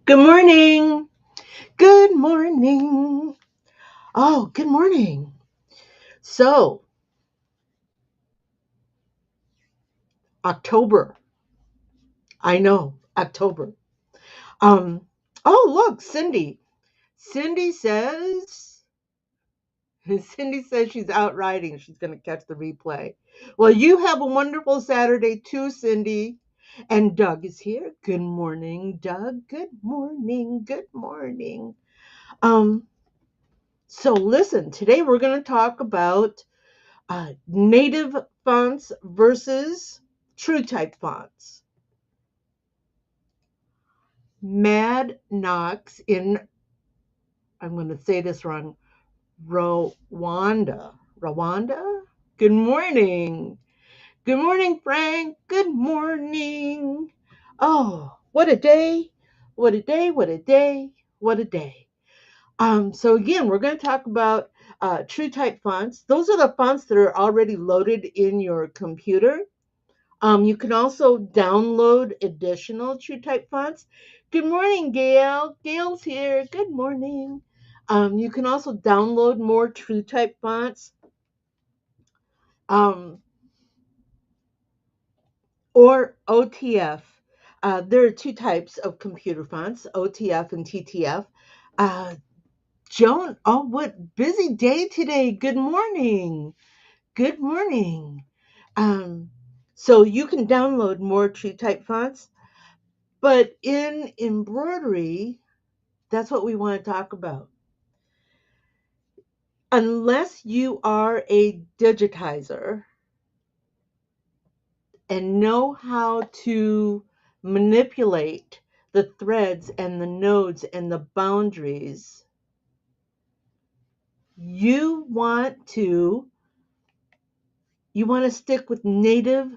Good morning. Good morning. Oh, good morning. So, October. I know, October. Um, oh, look, Cindy. Cindy says Cindy says she's out riding. She's going to catch the replay. Well, you have a wonderful Saturday too, Cindy. And Doug is here. Good morning, Doug. Good morning. Good morning. Um, so listen, today we're going to talk about native fonts versus true type fonts. Mad Knox in, I'm going to say this wrong, Rwanda. Rwanda? Good morning. Good morning, Frank. Good morning. Oh, what a day. What a day. What a day. What a day. So again, we're going to talk about true type fonts. Those are the fonts that are already loaded in your computer. You can also download additional TrueType fonts. Good morning, Gail. Gail's here. Good morning. You can also download more TrueType fonts um, or OTF. There are two types of computer fonts, OTF and TTF. Uh, Joan, oh, what busy day today. Good morning. Good morning. Um, so you can download more TrueType fonts. But in embroidery, that's what we want to talk about. Unless you are a digitizer and know how to manipulate the threads and the nodes and the boundaries, you want to you want to stick with native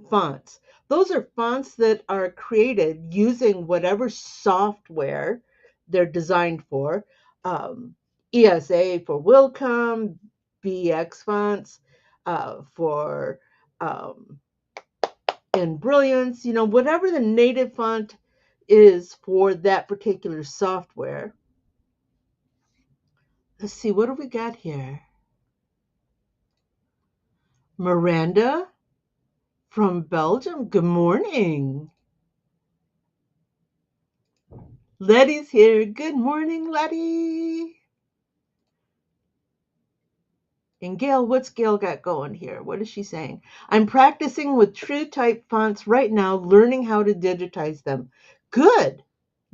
fonts. Those are fonts that are created using whatever software they're designed for. Um, ESA for Wilcom, BX fonts for um, and Brilliance, whatever the native font is for that particular software. Let's see, what do we got here? Miranda from Belgium. Good morning. Letty's here. Good morning, Letty. And Gail, what's Gail got going here? What is she saying? I'm practicing with true type fonts right now, learning how to digitize them. Good.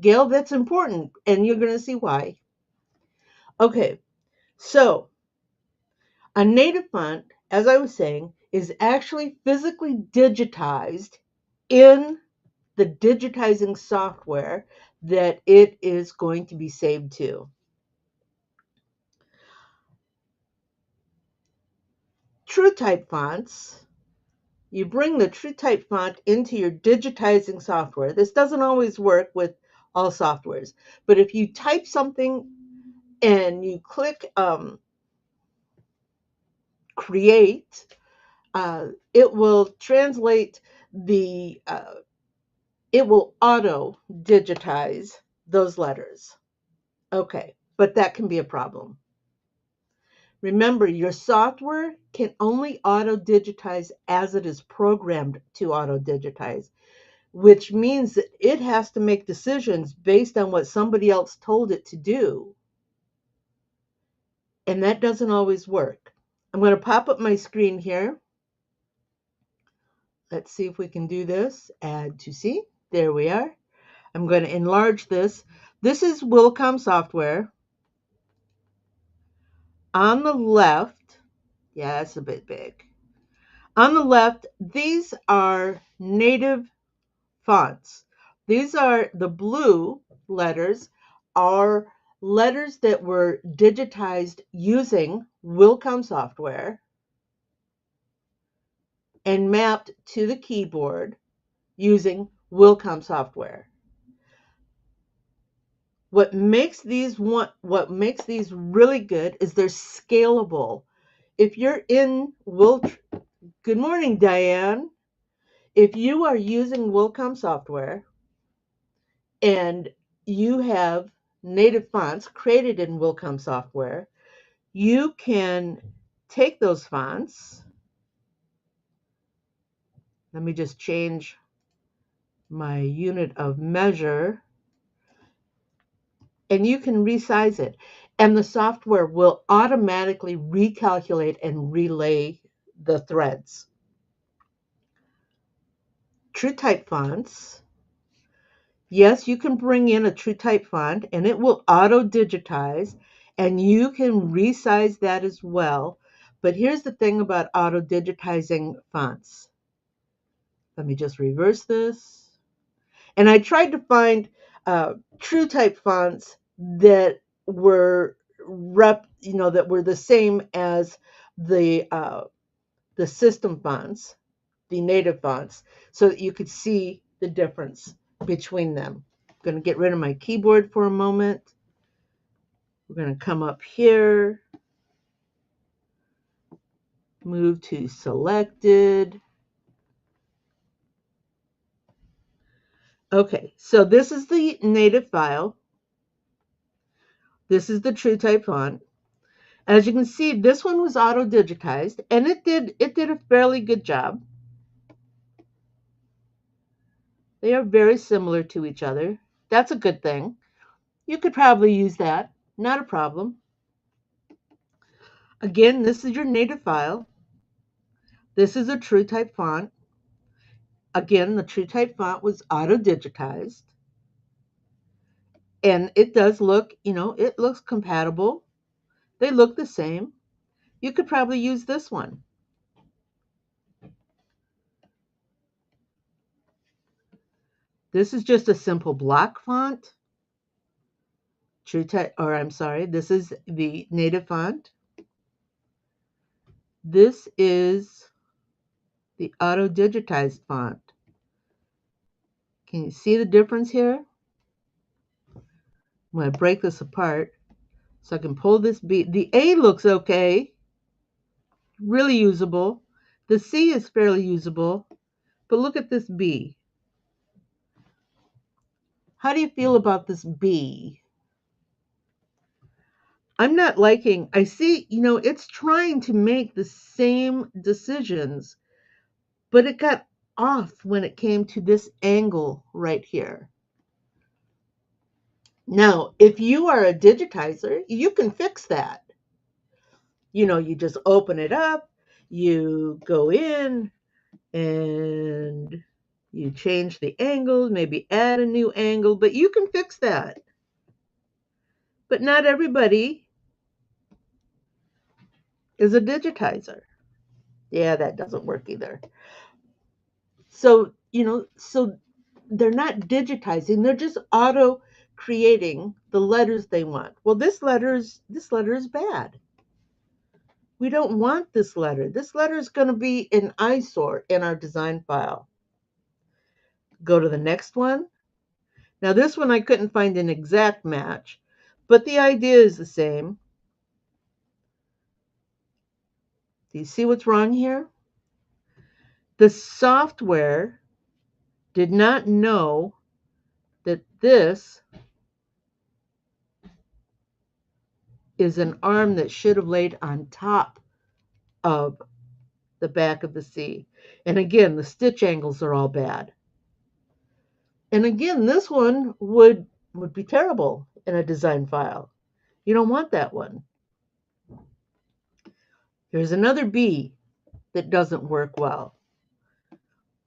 Gail, that's important. And you're going to see why. Okay. So a native font, as I was saying, is actually physically digitized in the digitizing software that it is going to be saved to. True type fonts, you bring the true type font into your digitizing software. This doesn't always work with all softwares, but if you type something and you click create, it will translate it will auto digitize those letters. Okay, but that can be a problem. Remember, your software can only auto digitize as it is programmed to auto digitize, which means that it has to make decisions based on what somebody else told it to do. And that doesn't always work. I'm going to pop up my screen here. Let's see if we can do this. Add to see. There we are. I'm going to enlarge this. This is Wilcom software. On the left, yeah, it's a bit big. On the left, these are native fonts. These are the blue letters are letters that were digitized using Wilcom software and mapped to the keyboard using Wilcom software. What makes these really good is they're scalable. If you're in good morning, Diane. If you are using Wilcom software and you have native fonts created in Wilcom software, you can take those fonts. Let me just change my unit of measure, and you can resize it. And the software will automatically recalculate and relay the threads. TrueType fonts. Yes, you can bring in a TrueType font and it will auto digitize, and you can resize that as well. But here's the thing about auto digitizing fonts. Let me just reverse this. And I tried to find TrueType fonts that were that were the same as the system fonts, the native fonts, so that you could see the difference between them. I'm going to get rid of my keyboard for a moment. We're going to come up here, move to selected. Okay, so this is the native file. This is the TrueType font. As you can see, this one was auto-digitized, and it did a fairly good job. They are very similar to each other. That's a good thing. You could probably use that. Not a problem. Again, this is your native file. This is a TrueType font. Again, the TrueType font was auto-digitized. And it does look, it looks compatible. They look the same. You could probably use this one. This is just a simple block font. TrueType, or I'm sorry, this is the native font. This is the auto-digitized font. Can you see the difference here? I'm going to break this apart so I can pull this B. The A looks okay, really usable. The C is fairly usable, but look at this B. How do you feel about this B? I'm not liking, I see, it's trying to make the same decisions, but it got off when it came to this angle right here. Now, if you are a digitizer, you can fix that. You just open it up, you go in, and you change the angle, maybe add a new angle, but you can fix that. But not everybody is a digitizer. Yeah, that doesn't work either. So they're not digitizing, they're just auto creating the letters they want. Well, this letter is bad. We don't want this letter. This letter is going to be an eyesore in our design file. Go to the next one. Now, this one I couldn't find an exact match, but the idea is the same. Do you see what's wrong here? The software did not know that this is an arm that should have laid on top of the back of the C. And again, the stitch angles are all bad. And again, this one would be terrible in a design file. You don't want that one. Here's another B that doesn't work well.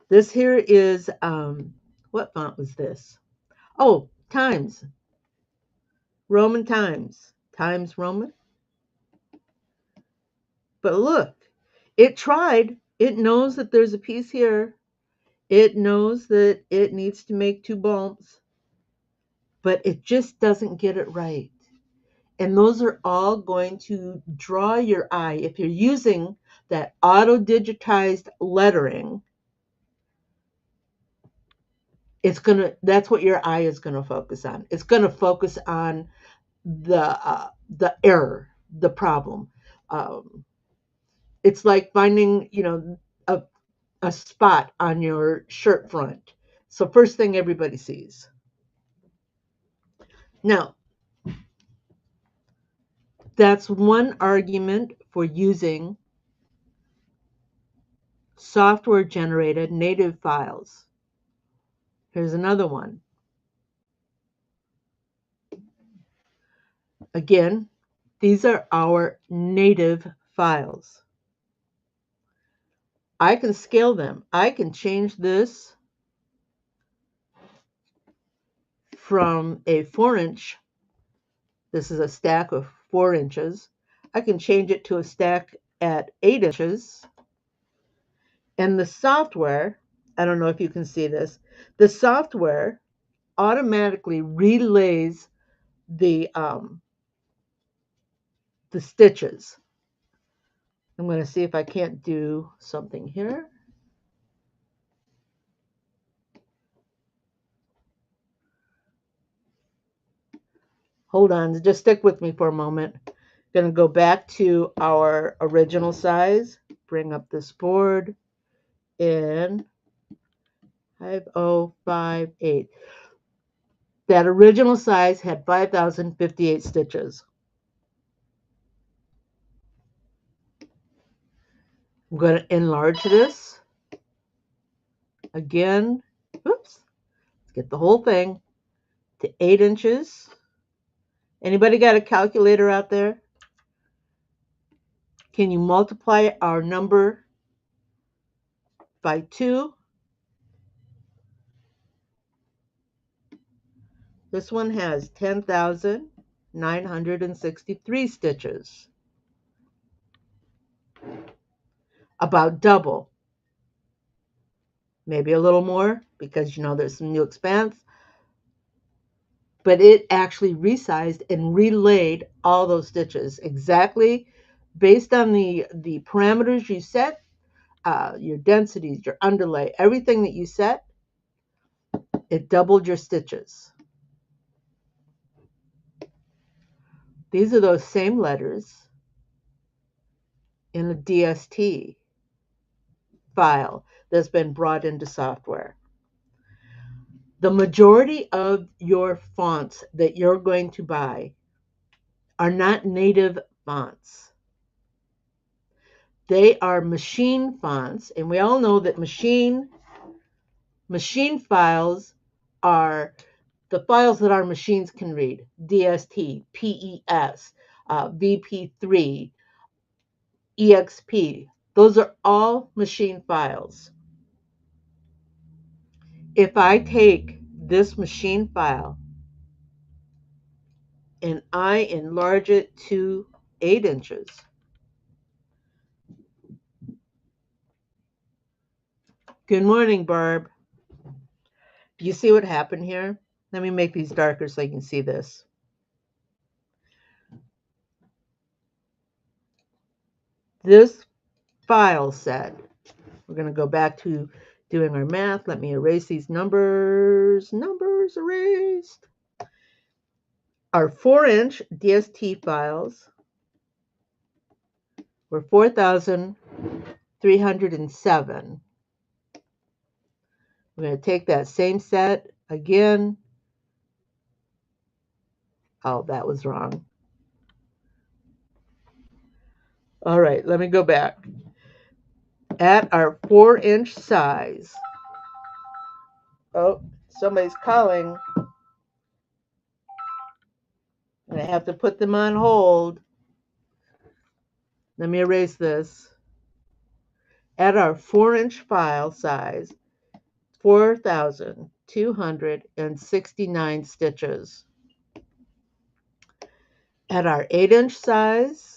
This here is, what font was this? Oh, Times. Roman Times. Times Roman. But look, it tried. It knows that there's a piece here. It knows that it needs to make two bumps, but it just doesn't get it right. And those are all going to draw your eye. If you're using that auto-digitized lettering, that's what your eye is going to focus on. It's going to focus on the error, the problem. It's like finding, a spot on your shirt front. So first thing everybody sees. Now, that's one argument for using software-generated native files. Here's another one. Again, these are our native files. I can scale them. I can change this from a 4-inch. This is a stack of 4 inches. I can change it to a stack at 8 inches. And the software, I don't know if you can see this, the software automatically relays the stitches. I'm going to see if I can't do something here. Hold on, just stick with me for a moment. Going to go back to our original size, bring up this board in 5058. That original size had 5,058 stitches. I'm going to enlarge this again. Oops. Let's get the whole thing to 8 inches. Anybody got a calculator out there? Can you multiply our number by 2? This one has 10,963 stitches. About double. Maybe a little more because, there's some new expanse. But it actually resized and relayed all those stitches exactly based on the parameters you set, your densities, your underlay, everything that you set. It doubled your stitches. These are those same letters in a DST file that's been brought into software. The majority of your fonts that you're going to buy are not native fonts. They are machine fonts, and we all know that machine files are the files that our machines can read. DST, PES, VP3, EXP. Those are all machine files. If I take this machine file and I enlarge it to 8 inches, good morning, Barb. You see what happened here? Let me make these darker so you can see this. This file set, we're going to go back to doing our math. Let me erase these numbers. Numbers erased. Our 4-inch DST files were 4,307. We're going to take that same set again. Oh, that was wrong. All right, let me go back. At our 4-inch size. Oh, somebody's calling. I have to put them on hold. Let me erase this. At our 4-inch file size, 4,269 stitches. At our 8-inch size,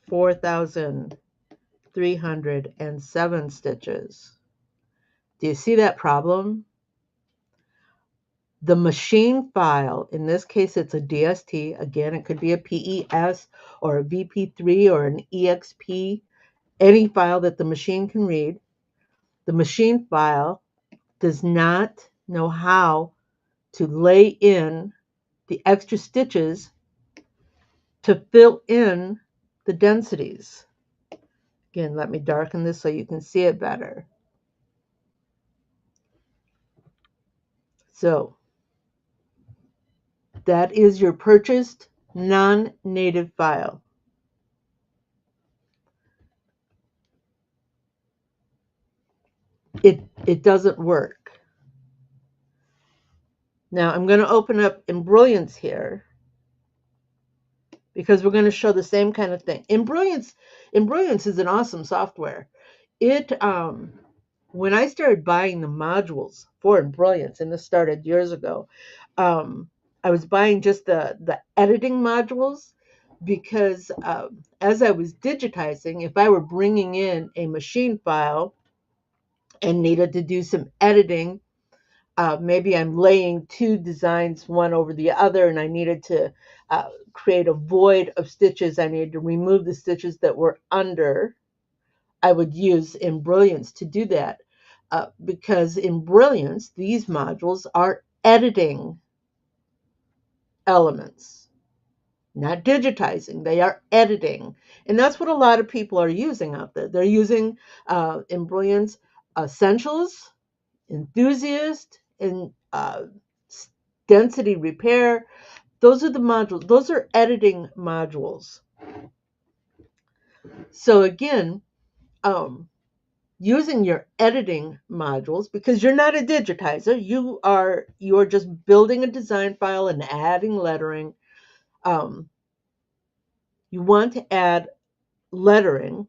4,307 stitches. Do you see that problem? The machine file, in this case it's a DST, again it could be a PES or a VP3 or an EXP, any file that the machine can read. The machine file does not know how to lay in the extra stitches to fill in the densities. Again, let me darken this so you can see it better. So that is your purchased non-native file. It doesn't work. Now I'm going to open up Embrilliance here because we're going to show the same kind of thing. Embrilliance is an awesome software. It when I started buying the modules for Embrilliance, and this started years ago, I was buying just the editing modules because as I was digitizing, if I were bringing in a machine file and needed to do some editing, maybe I'm laying two designs one over the other, and I needed to create a void of stitches. I needed to remove the stitches that were under. I would use Embrilliance to do that because in Brilliance, these modules are editing elements, not digitizing. They are editing. And that's what a lot of people are using out there. They're using Embrilliance Essentials, Enthusiast, and Density Repair. Those are the modules. Those are editing modules. So again, using your editing modules, because you're not a digitizer, you're just building a design file and adding lettering. You want to add lettering,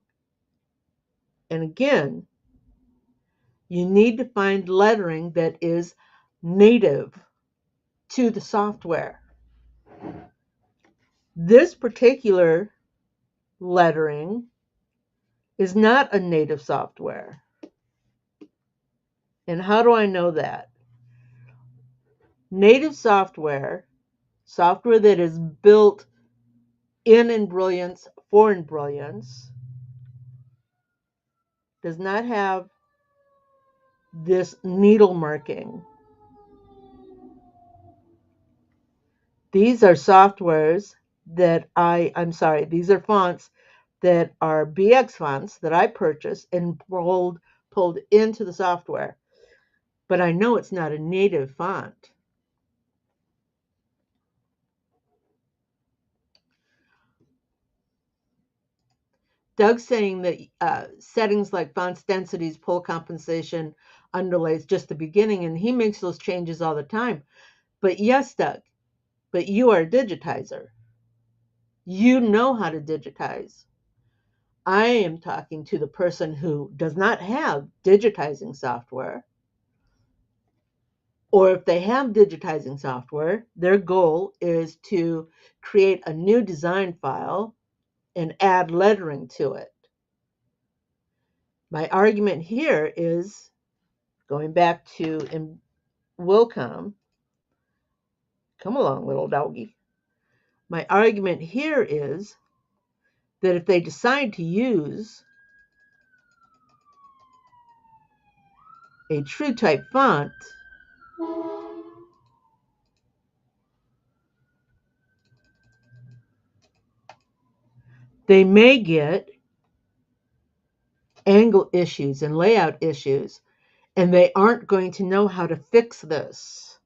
and again, you need to find lettering that is native to the software. This particular lettering is not a native software. And how do I know that? Native software that is built in Brilliance for Brilliance, does not have this needle marking. These are softwares that these are fonts that are BX fonts that I purchased and pulled into the software. But I know it's not a native font. Doug's saying that settings like fonts, densities, pull compensation, underlays, just the beginning, and he makes those changes all the time. But yes, Doug, but you are a digitizer. You know how to digitize. I am talking to the person who does not have digitizing software, or if they have digitizing software, their goal is to create a new design file and add lettering to it. My argument here is going back to Wilcom. Come along, little doggy. My argument here is that if they decide to use a true type font, they may get angle issues and layout issues, and they aren't going to know how to fix this.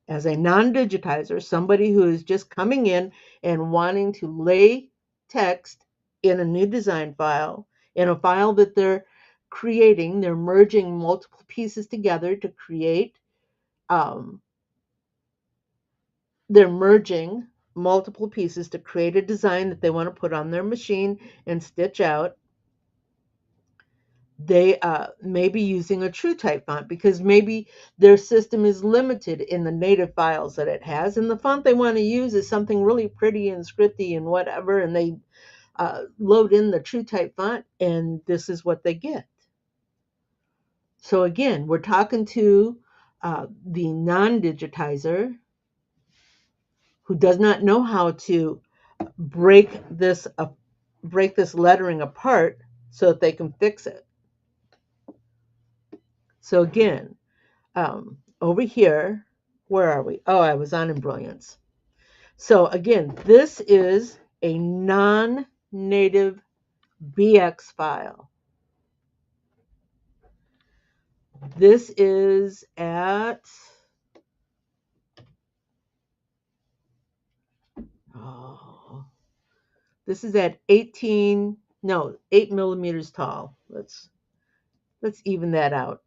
As a non-digitizer, somebody who is just coming in and wanting to lay text in a new design file, in a file that they're creating, they're merging multiple pieces together to create, they're merging multiple pieces to create a design that they want to put on their machine and stitch out. They may be using a true type font because maybe their system is limited in the native files that it has, and the font they want to use is something really pretty and scripty and whatever, and they load in the true type font, and this is what they get. So again, we're talking to the non-digitizer who does not know how to break this lettering apart so that they can fix it. So again, over here, where are we? Oh, I was on Embrilliance. So again, this is a non-native BX file. This is at, oh, this is at 18, no, 8 millimeters tall. Let's even that out.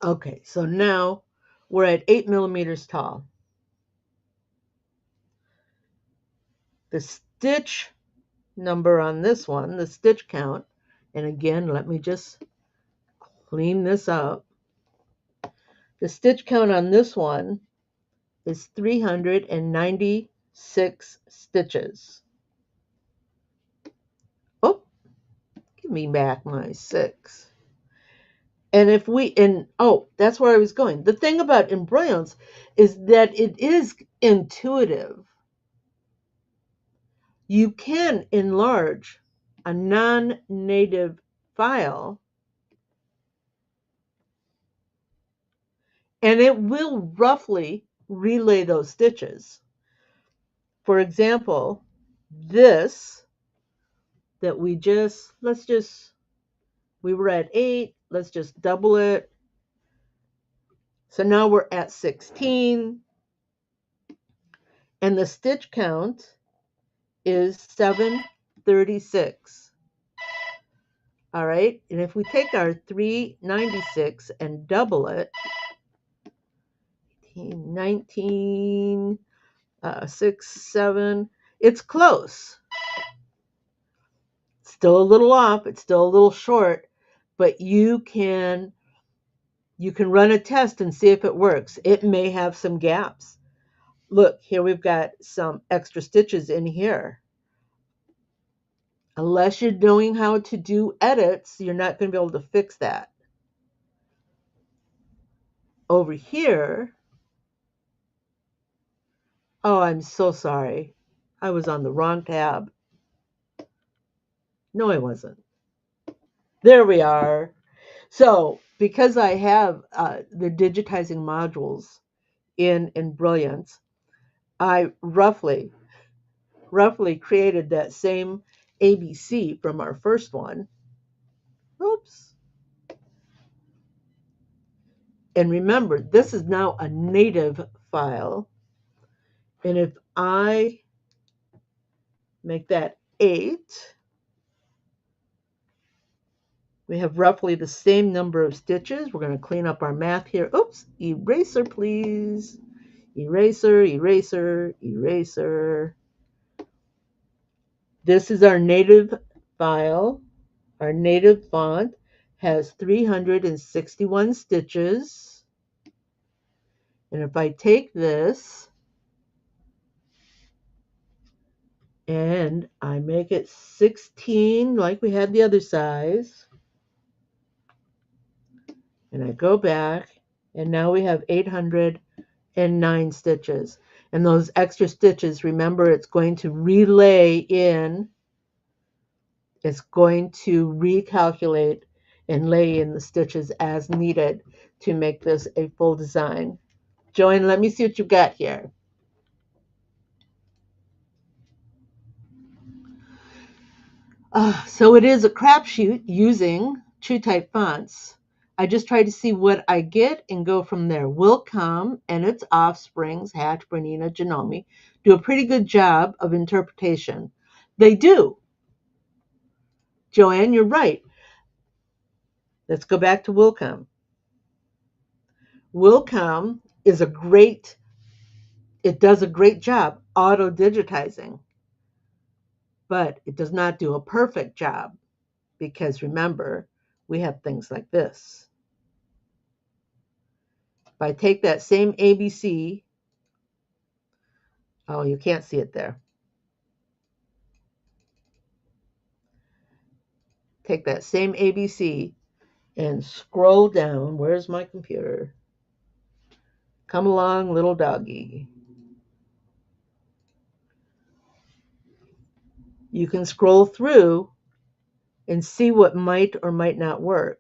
Okay, so now we're at 8 millimeters tall. The stitch number on this one, the stitch count, and again, let me just clean this up. The stitch count on this one is 396 stitches. Oh, give me back my 6. And if we, and oh, that's where I was going. The thing about embroilliance is that it is intuitive. You can enlarge a non-native file and it will roughly relay those stitches. For example, this that we were at 8, let's just double it. So now we're at 16, and the stitch count is 736. All right, and if we take our 396 and double it, 19, 6, 7, it's close. Still a little off, it's still a little short, but you can run a test and see if it works. It may have some gaps. Look, here we've got some extra stitches in here. Unless you're knowing how to do edits, you're not going to be able to fix that. Over here, oh, I'm so sorry. I was on the wrong tab. No, I wasn't. There we are. So, because I have the digitizing modules in Brilliance, I roughly created that same ABC from our first one. Oops. And remember, this is now a native file. And if I make that 8, we have roughly the same number of stitches. We're going to clean up our math here. Oops, eraser, please. Eraser, eraser, eraser. This is our native file. Our native font has 361 stitches. And if I take this and I make it 16 like we had the other size, and I go back, and now we have 809 stitches. And those extra stitches, remember, it's going to relay in, it's going to recalculate and lay in the stitches as needed to make this a full design. Joanne, let me see what you've got here. So it is a crapshoot using TrueType fonts. I just try to see what I get and go from there. Will come and its offsprings, Hatch, Bernina, Janome, do a pretty good job of interpretation. They do. Joanne, you're right. Let's go back to Willcom. Willcom is it does a great job auto-digitizing, but it does not do a perfect job because remember, we have things like this. If I take that same ABC, oh, you can't see it there. Take that same ABC and scroll down. Where's my computer? Come along, little doggy. You can scroll through and see what might or might not work.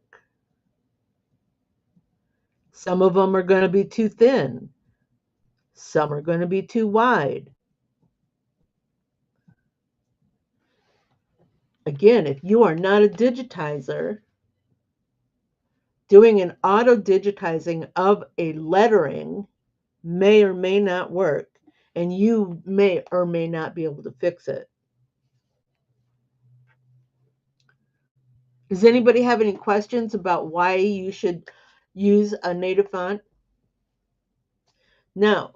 Some of them are going to be too thin. Some are going to be too wide. Again, if you are not a digitizer, Doing an auto digitizing of a lettering may or may not work, and you may or may not be able to fix it. Does anybody have any questions about why you should use a native font? Now,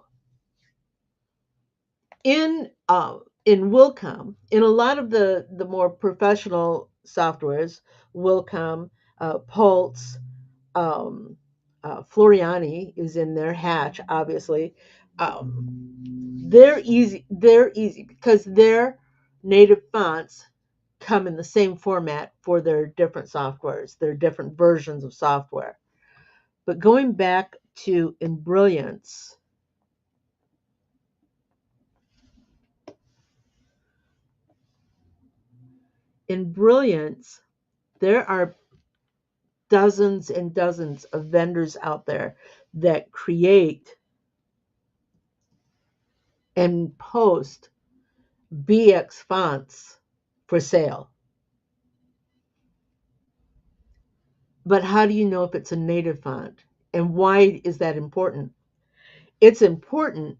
in Wilcom, in a lot of the more professional softwares, Wilcom, Pulse, um, Floriani is in there, Hatch, obviously. They're easy. They're easy because their native fonts come in the same format for their different softwares, their different versions of software. But going back to in Brilliance, there are dozens and dozens of vendors out there that create and post BX fonts for sale. But how do you know if it's a native font? And why is that important? It's important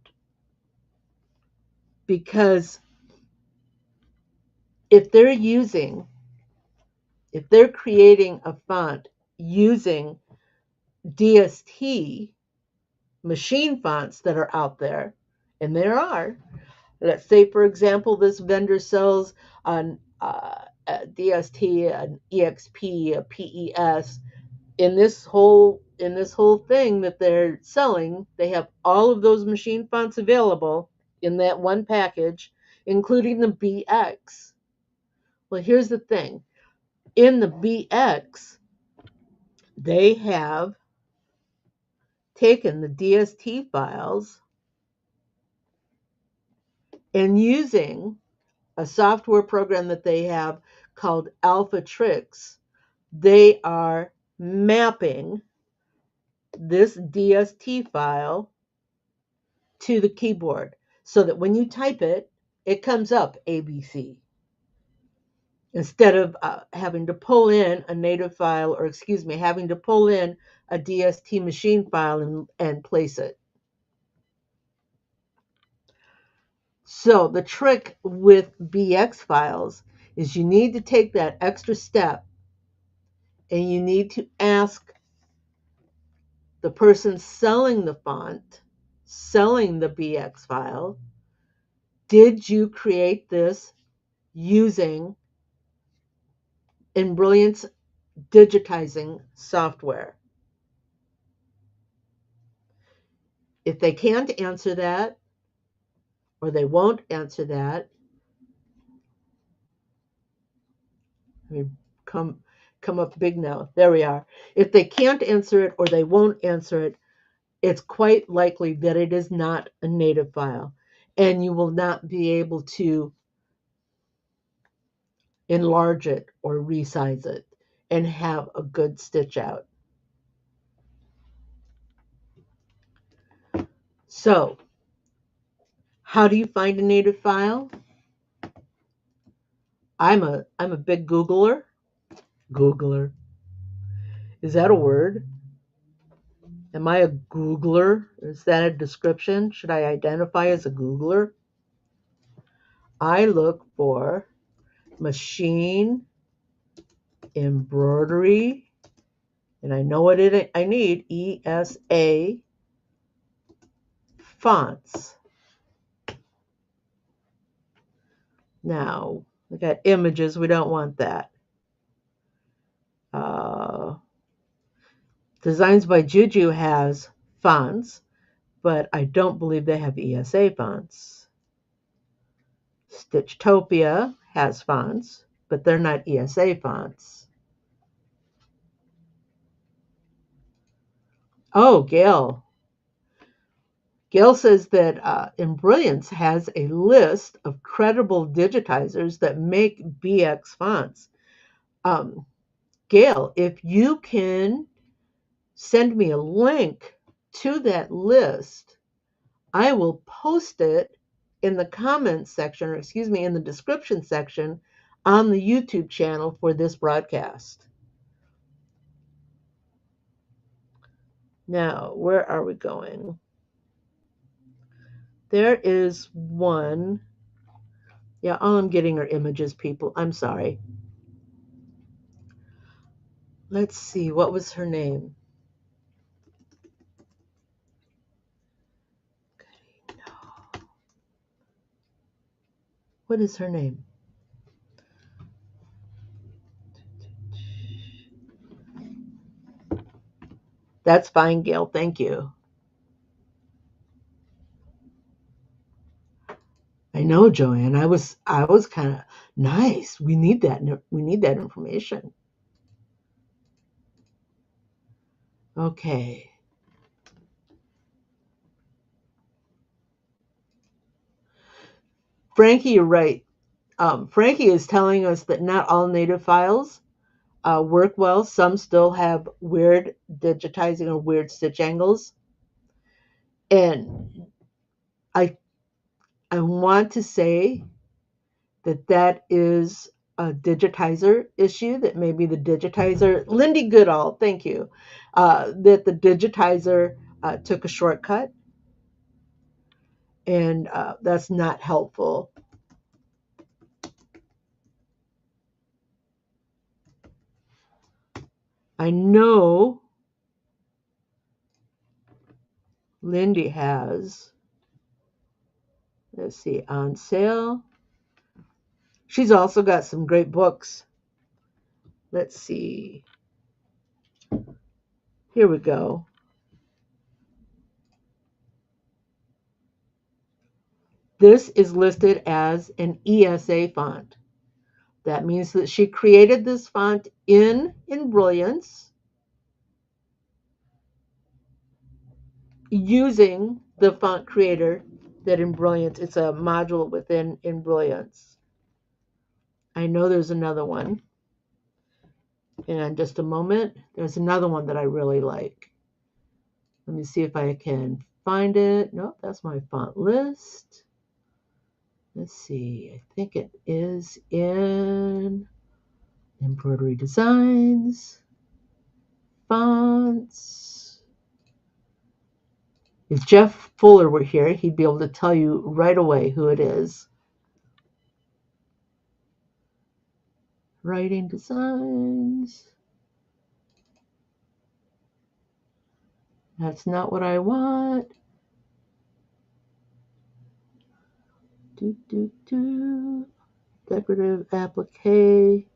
because if they're using, if they're creating a font using DST machine fonts that are out there, and there are, let's say, for example, this vendor sells a DST, an EXP, a PES. In this whole thing that they're selling, they have all of those machine fonts available in that one package, including the BX. Well, here's the thing. In the BX, they have taken the DST files and using a software program that they have called Alpha Tricks, they are mapping this DST file to the keyboard so that when you type it, it comes up ABC. Instead of having to pull in a native file, or excuse me, having to pull in a DST machine file and place it. So the trick with BX files is you need to take that extra step and you need to ask the person selling the font, selling the BX file, did you create this using Brilliance digitizing software? If they can't answer that, or they won't answer that, I mean, come up big now. There we are. If they can't answer it or they won't answer it, it's quite likely that it is not a native file, and you will not be able to enlarge it or resize it and have a good stitch out. So, how do you find a native file? I'm a big Googler. Googler. Is that a word? Am I a Googler? Is that a description? Should I identify as a Googler? I look for machine embroidery, and I know what I need, ESA fonts. Now, we got images, we don't want that. Uh, Designs by Juju has fonts, but I don't believe they have ESA fonts. Stitchtopia has fonts, but they're not ESA fonts. Oh, Gail. Gail says that Embrilliance has a list of credible digitizers that make BX fonts. Um, Gail, if you can send me a link to that list, I will post it in the comments section, or excuse me, in the description section on the YouTube channel for this broadcast. Now, where are we going? There is one. Yeah, all I'm getting are images, people. I'm sorry. Let's see. What was her name? What is her name? That's fine, Gail. Thank you. I know, Joanne. I was kind of nice. We need that. We need that information. Okay. Frankie, you're right. Frankie is telling us that not all native files work well. Some still have weird digitizing or weird stitch angles. And I I want to say that is a digitizer issue, that maybe the digitizer, Lindy Goodall, thank you, that the digitizer took a shortcut, and that's not helpful. I know Lindy has, let's see, on sale. She's also got some great books. Let's see. Here we go. This is listed as an ESA font. That means that she created this font in Brilliance using the font creator that in Brilliance, it's a module within in Brilliance. I know there's another one. And just a moment, there's another one that I really like. Let me see if I can find it. Nope, that's my font list. Let's see. I think it is in Embroidery Designs, Fonts. If Jeff Fuller were here, he'd be able to tell you right away who it is. Writing Designs. That's not what I want. Decorative applique.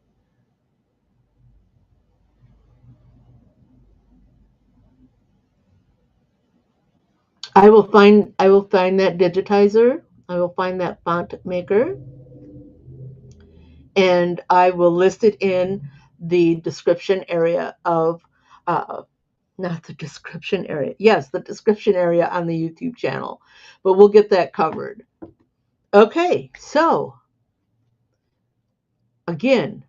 I will find that digitizer. I will find that font maker, and I will list it in the description area of not the description area. Yes, the description area on the YouTube channel. But we'll get that covered. Okay, so again,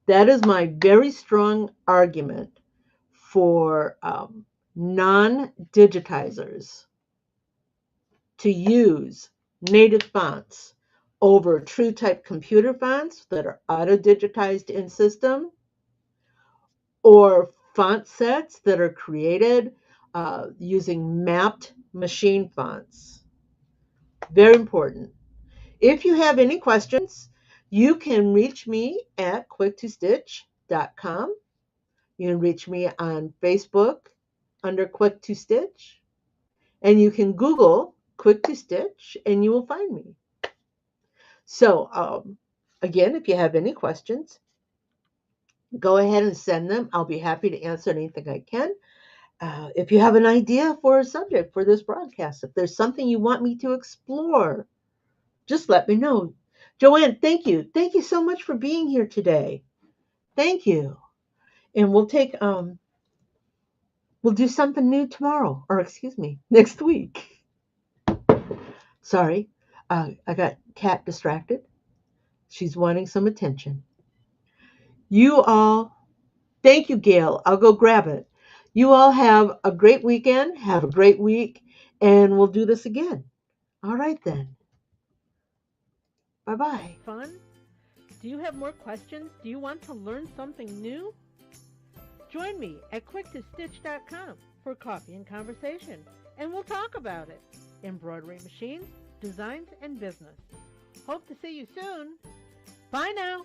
that is my very strong argument for non-digitizers to use native fonts over true type computer fonts that are auto-digitized in system, or font sets that are created using mapped machine fonts. Very important. If you have any questions, you can reach me at quick2stitch.com. You can reach me on Facebook under Quick to Stitch, and you can Google Quick to Stitch and you will find me. So, again, if you have any questions, go ahead and send them. I'll be happy to answer anything I can. If you have an idea for a subject for this broadcast, if there's something you want me to explore, just let me know. Joanne, thank you. Thank you so much for being here today. Thank you. And we'll do something new tomorrow, or excuse me, next week. Sorry, I got Kat distracted. She's wanting some attention. You all, thank you, Gail. I'll go grab it. You all have a great weekend. Have a great week, and we'll do this again. All right, then. Bye bye. Fun? Do you have more questions? Do you want to learn something new? Join me at quick2stitch.com for coffee and conversation, and we'll talk about it. Embroidery machines, designs, and business. Hope to see you soon. Bye now.